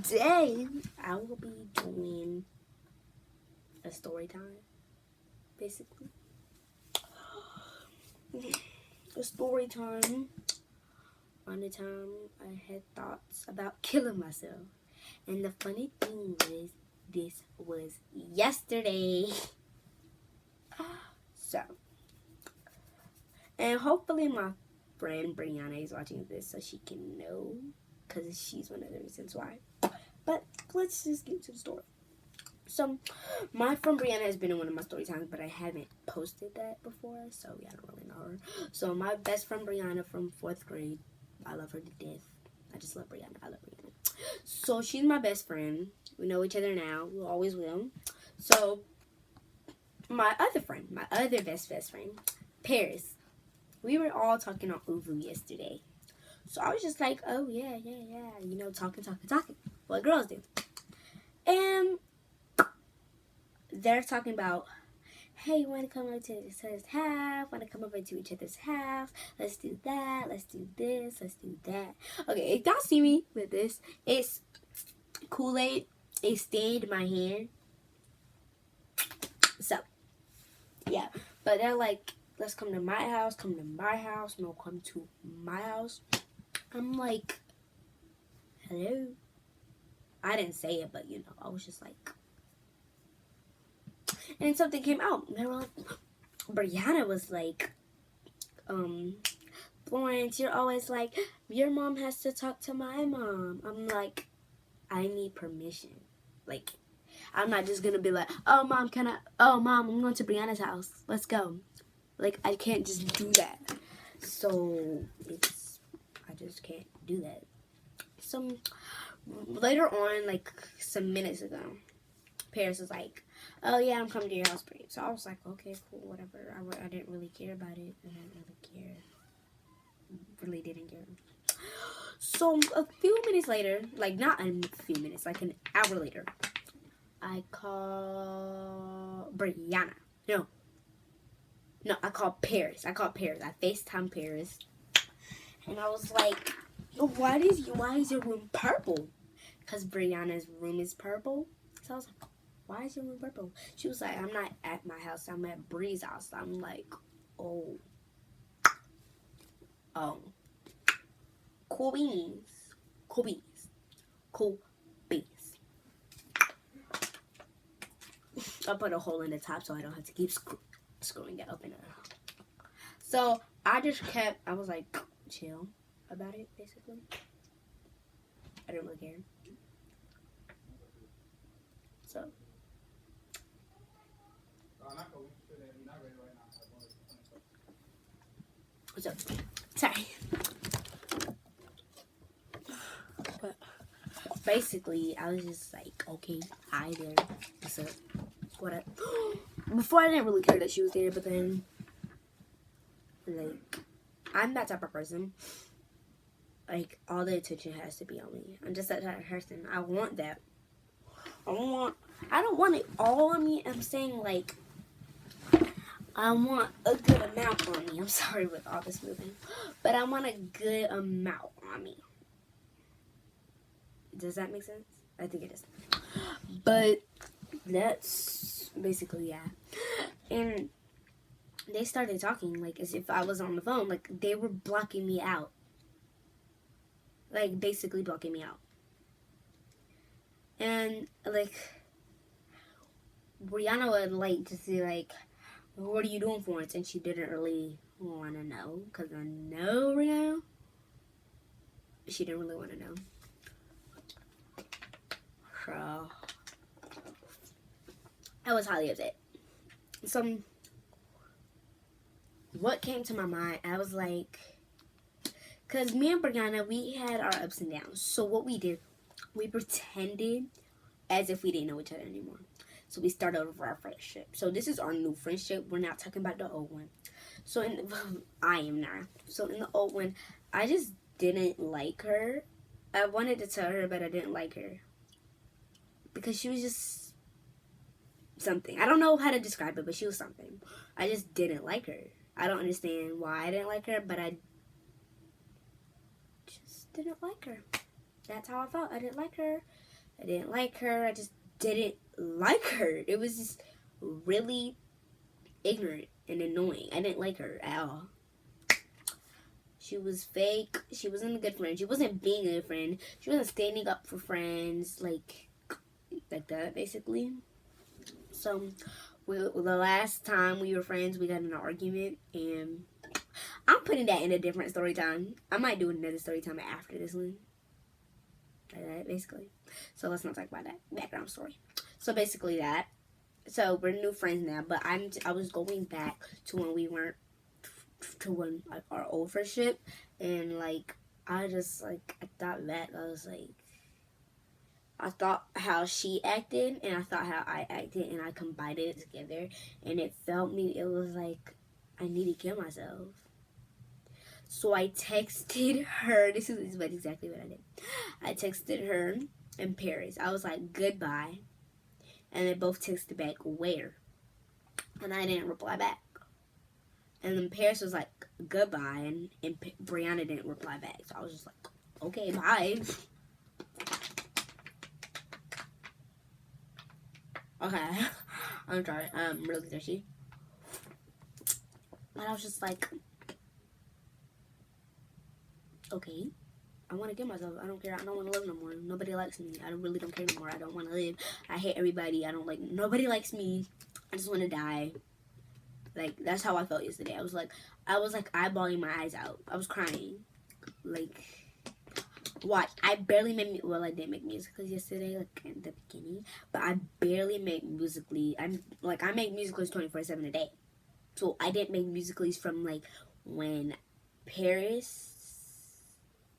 today I will be doing a story time, basically. A story time. On the time I had thoughts about killing myself. And the funny thing was, this was yesterday. So, and hopefully my friend Brianna is watching this so she can know, because she's one of the reasons why. But let's just get to the story. So, my friend Brianna has been in one of my story times, but I haven't posted that before, so yeah, I don't really know her. So, my best friend Brianna from 4th grade, I love her to death. I just love Brianna. I love Brianna. So, she's my best friend. We know each other now. We always will. So, my other friend, my other best friend, Paris, we were all talking on Uvu yesterday. So, I was just like, oh, yeah. You know, talking. What girls do. And they're talking about, hey, you want to come over to each other's house? Want to come over to each other's house? Let's do that. Let's do this. Let's do that. Okay, if y'all see me with this, it's Kool-Aid. It stained my hand. So, yeah. But they're like, let's come to my house. Come to my house. No, come to my house. I'm like, hello? I didn't say it, but, you know, I was just like. And something came out. They were like, Brianna was like, Florence, you're always like, your mom has to talk to my mom. I'm like, I need permission. Like, I'm not just gonna be like, oh mom, I'm going to Brianna's house. Let's go. Like, I can't just do that. So I just can't do that. So later on, like some minutes ago, Paris was like, oh yeah, I'm coming to your house, Brie. So I was like, okay, cool, whatever. I didn't really care about it. I didn't really care. Really didn't care. So a few minutes later, like not a few minutes, like an hour later, I call Brianna. No, I called Paris. I FaceTime Paris, and I was like, why is your room purple? Because Brianna's room is purple. So I was like, why is your room purple? She was like, I'm not at my house. I'm at Bree's house. I'm like, oh. Cool beans. I'll put a hole in the top so I don't have to keep screwing it open. So I was like, chill about it, basically. I didn't really care. So. Sorry. But basically, I was just like, okay, hi there. What's up? What up? Before I didn't really care that she was there, but then, like, I'm that type of person. Like, all the attention has to be on me. I'm just that type of person. I want that. I don't want it all on me. I'm saying, like, I want a good amount on me. I'm sorry with all this moving. But I want a good amount on me. Does that make sense? I think it does. But that's basically, yeah. And they started talking, like, as if I was on the phone. Like, they were blocking me out. Like, basically blocking me out. And, like, Brianna would like to see, like, what are you doing for it? And she didn't really want to know. Because I know Brianna. She didn't really want to know. So, I was highly upset. So, what came to my mind, I was like, because me and Brianna, we had our ups and downs. So what we did, we pretended as if we didn't know each other anymore. So we started over our friendship. So this is our new friendship. We're not talking about the old one. So I am now. So in the old one, I just didn't like her. I wanted to tell her, but I didn't like her. Because she was just something. I don't know how to describe it, but she was something. I just didn't like her. I don't understand why I didn't like her, but I just didn't like her. that's how I felt. I didn't like her. I just didn't like her. It was just really ignorant and annoying. I didn't like her at all. She was fake. She wasn't a good friend. She wasn't being a good friend. She wasn't standing up for friends like that, basically. So, the last time we were friends, we got in an argument, and I'm putting that in a different story time. I might do another story time after this one. Like that, basically. So let's not talk about that background story. So basically that. So we're new friends now, but I was going back to when we weren't, to when like our old friendship, and like I just like I thought back. I thought how she acted, and I thought how I acted, and I combined it together, and it was like I need to kill myself. So I texted her. This is exactly what I did. I texted her in Paris. I was like, goodbye. And they both texted back, where? And I didn't reply back. And then Paris was like, goodbye. And Brianna didn't reply back. So I was just like, okay, bye. Okay. I'm sorry. I'm really thirsty. But I was just like, okay, I want to kill myself. I don't care. I don't want to live no more. Nobody likes me. I really don't care no more. I don't want to live. I hate everybody. Nobody likes me. I just want to die. Like, that's how I felt yesterday. I was like eyeballing my eyes out. I was crying. Like, watch. I barely made, I did make musicals yesterday, like, in the beginning. But I barely make musically. I make musicals 24/7 a day. So I didn't make musicals from, like, when Paris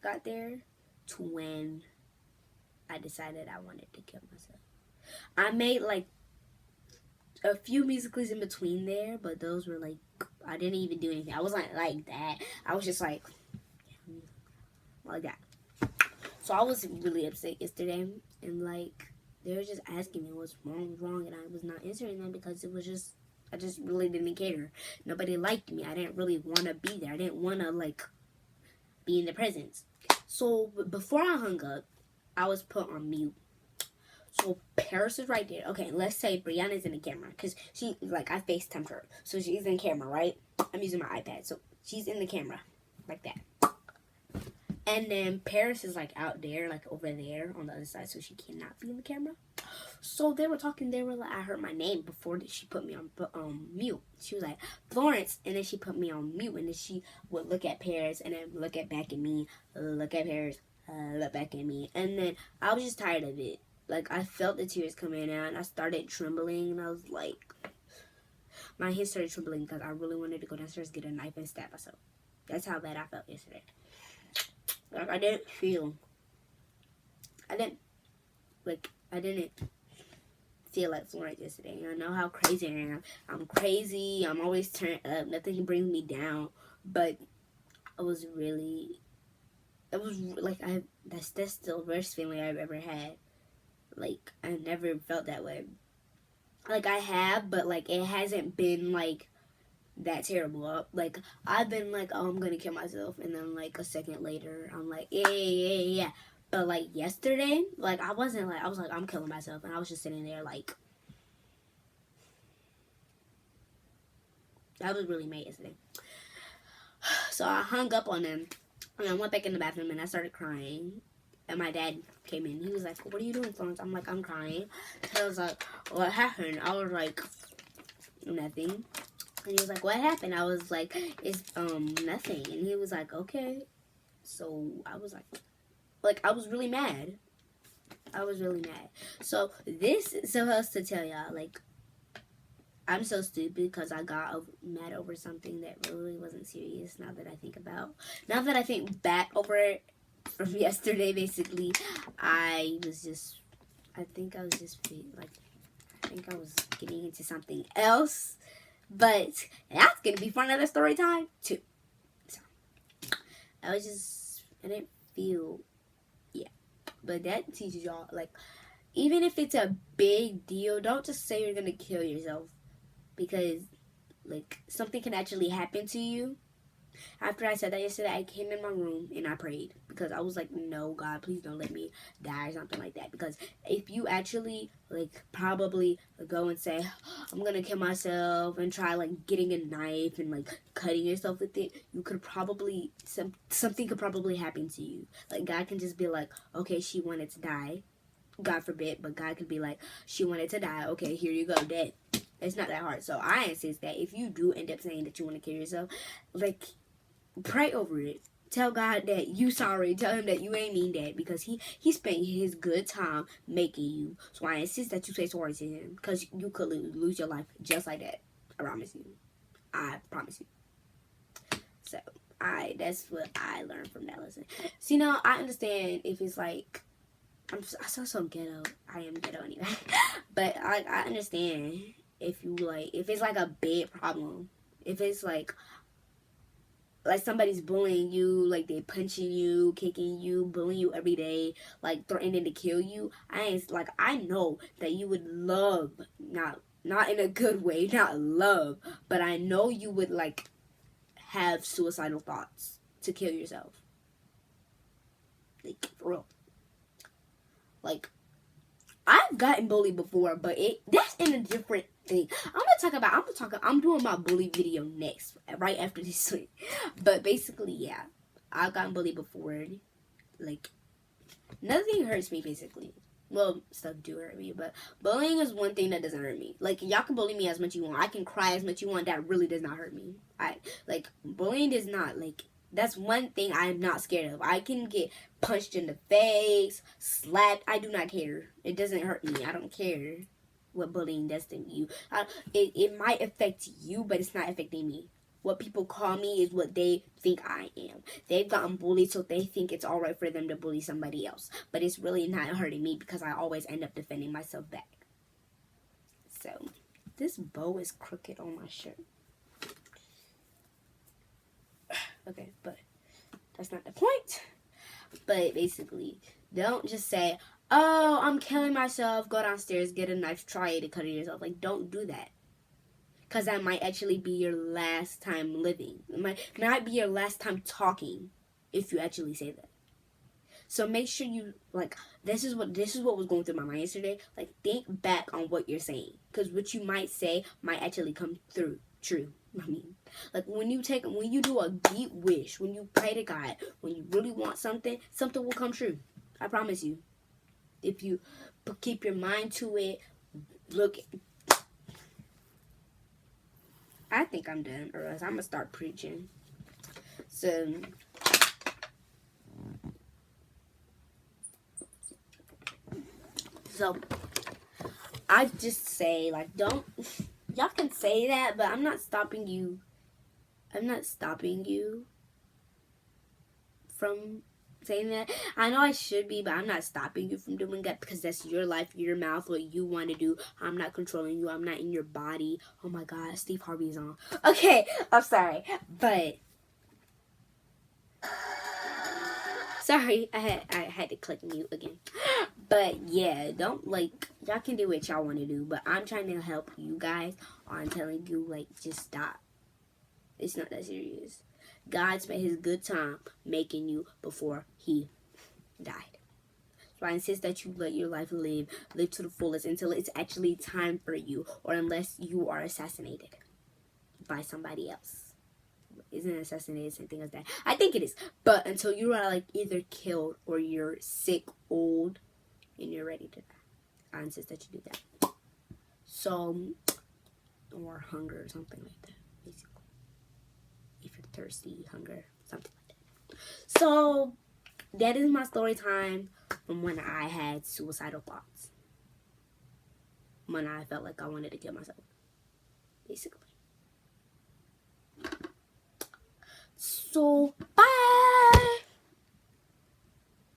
got there to when I decided I wanted to kill myself. I made like a few musicals in between there, but those were like I didn't even do anything. I wasn't like that. I was just like that. So I was really upset yesterday, and like they were just asking me what's wrong, and I was not answering them because it was just I just really didn't care. Nobody liked me. I didn't really want to be there. I didn't want to like be in the presence. So before I hung up, I was put on mute. So Paris is right there. Okay, let's say Brianna's in the camera because she I FaceTimed her, so she's in camera, right? I'm using my iPad, so she's in the camera like that. And then Paris is like out there, like over there on the other side, so she cannot be in the camera. So they were talking. They were like, I heard my name before she put me on mute. She was like Florence, and then she put me on mute, and then she would look at Paris, and then look back at me, look at Paris, look back at me, and then I was just tired of it. Like I felt the tears coming out, and I started trembling, and I was like, my hands started trembling because I really wanted to go downstairs, get a knife, and stab myself. That's how bad I felt yesterday. Like I didn't feel like Florence yesterday. I know how crazy I am. I'm crazy. I'm always turned up. Nothing can bring me down. But that's still the worst feeling I've ever had. Like I never felt that way. Like I have, but like it hasn't been like that terrible. Like I've been like, oh, I'm gonna kill myself, and then like a second later, I'm like, yeah. But like yesterday, like I was like, I'm killing myself, and I was just sitting there like, I was really mad yesterday. So I hung up on them, and I went back in the bathroom, and I started crying. And my dad came in. He was like, what are you doing, Florence? I'm like, I'm crying. And I was like, what happened? I was like, nothing. And he was like, what happened? I was like, it's nothing. And he was like, okay. So I was like I was really mad. So this is supposed to tell y'all, like, I'm so stupid because I got mad over something that really wasn't serious. Now that I think back over it from yesterday, basically, I think I was getting into something else. But that's going to be for another story time, too. So, I didn't feel, yeah. But that teaches y'all, like, even if it's a big deal, don't just say you're going to kill yourself. Because, like, something can actually happen to you. After I said that yesterday, I came in my room and I prayed because I was like, no, God, please don't let me die or something like that. Because if you actually, like, probably go and say, I'm going to kill myself and try, like, getting a knife and, like, cutting yourself with it, you could probably, something could probably happen to you. Like, God can just be like, okay, she wanted to die. God forbid, but God could be like, she wanted to die. Okay, here you go, dead. It's not that hard. So I insist that if you do end up saying that you want to kill yourself, like, pray over it. Tell God that you sorry. Tell him that you ain't mean that because he spent his good time making you. So I insist that you say sorry to him because you could lose your life just like that. I promise you. I promise you. So that's what I learned from that lesson. So now I understand if it's like I sound so ghetto. I am ghetto anyway. But I understand if you like if it's like a big problem. If it's like somebody's bullying you, like they punching you, kicking you, bullying you every day, like threatening to kill you. I know that you would love, not in a good way, not love, but I know you would like have suicidal thoughts to kill yourself. Like for real. Like I've gotten bullied before, but that's in a different thing. I'm doing my bully video next, right after this week. But basically, yeah, I've gotten bullied before. Like, nothing hurts me, basically. Well, stuff do hurt me, but bullying is one thing that doesn't hurt me. Like, y'all can bully me as much as you want. I can cry as much as you want. That really does not hurt me. Bullying does not, that's one thing I'm not scared of. I can get punched in the face, slapped. I do not care. It doesn't hurt me. I don't care what bullying does to you. It might affect you, but it's not affecting me. What people call me is what they think I am. They've gotten bullied, so they think it's all right for them to bully somebody else. But it's really not hurting me because I always end up defending myself back. So, this bow is crooked on my shirt. Okay, but that's not the point. But basically, don't just say, oh, I'm killing myself, go downstairs, get a knife, try it, and cut it yourself. Like, don't do that. Because that might actually be your last time living. It might not be your last time talking if you actually say that. So make sure you, this is what was going through my mind yesterday. Like, think back on what you're saying. Because what you might say might actually come through true. I mean, like when you do a deep wish, when you pray to God, when you really want something, something will come true. I promise you. If you keep your mind to it, look. I think I'm done, or else I'm gonna start preaching. So, I just say, don't. Y'all can say that, but I'm not stopping you. I'm not stopping you from saying that. I know I should be, but I'm not stopping you from doing that because that's your life, your mouth, what you want to do. I'm not controlling you. I'm not in your body. Oh my God, Steve Harvey's on. Okay, I'm sorry, but sorry, I had to click mute again. But yeah, don't y'all can do what y'all want to do, but I'm trying to help you guys on telling you just stop. It's not that serious. God spent his good time making you before he died. So I insist that you let your life live to the fullest until it's actually time for you, or unless you are assassinated by somebody else. Isn't assassinated the same thing as that? I think it is. But until you are either killed or you're sick, old, and you're ready to die, I insist that you do that. So, or hunger or something like that, basically. If you're thirsty, hunger, something like that. So, that is my story time from when I had suicidal thoughts. When I felt like I wanted to kill myself. Basically. So, bye!